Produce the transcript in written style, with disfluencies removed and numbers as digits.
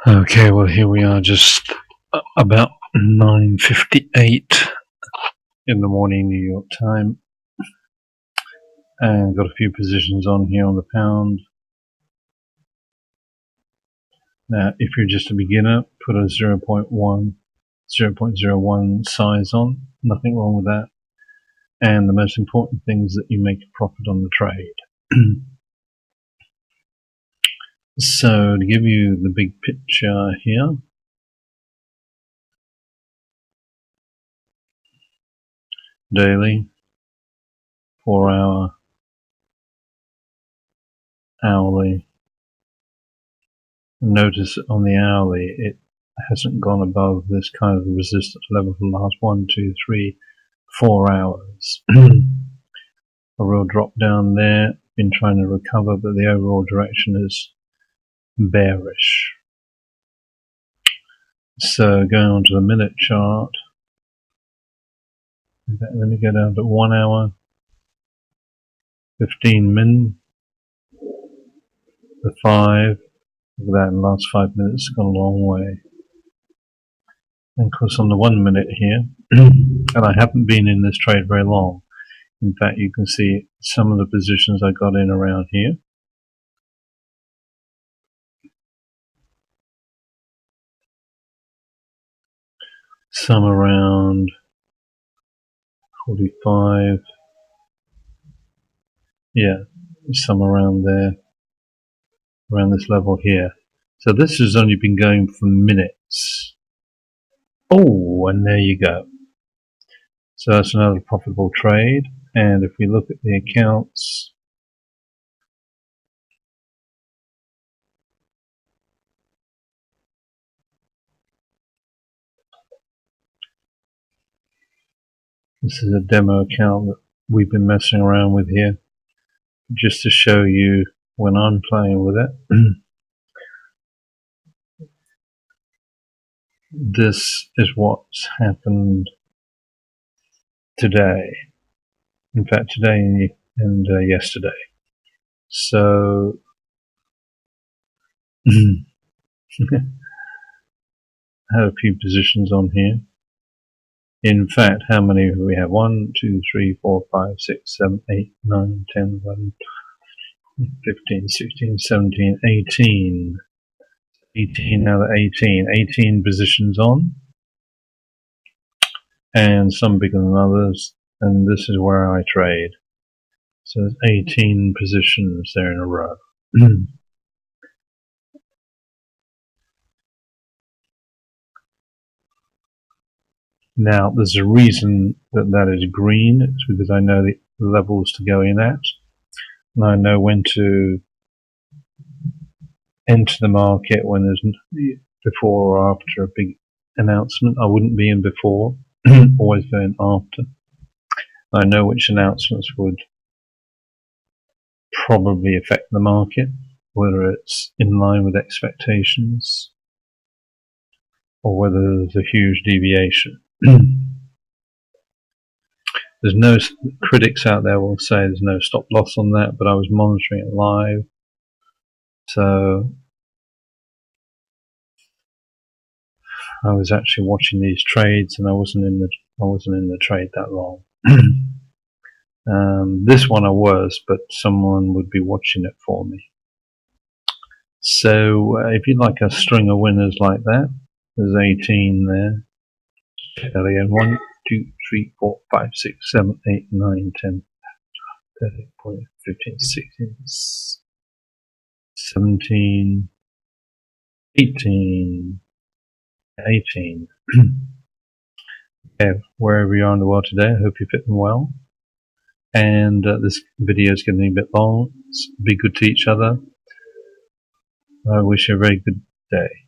Okay, well here we are, just about 9:58 in the morning New York time, and got a few positions on here on the pound. Now if you're just a beginner, put a 0.01 size on, nothing wrong with that, and the most important thing is that you make a profit on the trade. So to give you the big picture here, daily, 4 hour, hourly. Notice on the hourly it hasn't gone above this kind of resistance level for the last 1, 2, 3, 4 hours. A real drop down there, been trying to recover, but the overall direction is bearish. So going on to the minute chart, let me go down to 1 hour, 15 min, the 5. Look at that, in the last 5 minutes, it's gone a long way. And of course on the 1 minute here, and I haven't been in this trade very long. In fact, you can see some of the positions I got in around here. Some around 45. Yeah, some around there, around this level here. So this has only been going for minutes. Oh, and there you go. So that's another profitable trade. And if we look at the accounts, this is a demo account that we've been messing around with here, just to show you when I'm playing with it. This is what's happened today. In fact, today and yesterday. So I had a few positions on here. In fact, how many do we have? 1, 2, 3, 4, 5, 6, 7, 8, 9, 10, 11, 15, 16, 17, 18. 18 out of 18. 18 positions on, and some bigger than others, and this is where I trade. So there's 18 positions there in a row. Now there's a reason that that is green. It's because I know the levels to go in at, and I know when to enter the market when there's before or after a big announcement. I wouldn't be in before, always go in after. I know which announcements would probably affect the market, whether it's in line with expectations or whether there's a huge deviation. There's no critics out there will say there's no stop loss on that, but I was monitoring it live, so I was actually watching these trades, and I wasn't in the trade that long. This one I was, but someone would be watching it for me. So if you'd like a string of winners like that, there's 18 there. And 1, 2, 3, 4, 5, 6, 7, 8, 9, 10, 13, 14, 15, 16, 17, 18. Yeah, wherever you are in the world today, I hope you're fitting well. And this video is getting a bit long. Be good to each other. I wish you a very good day.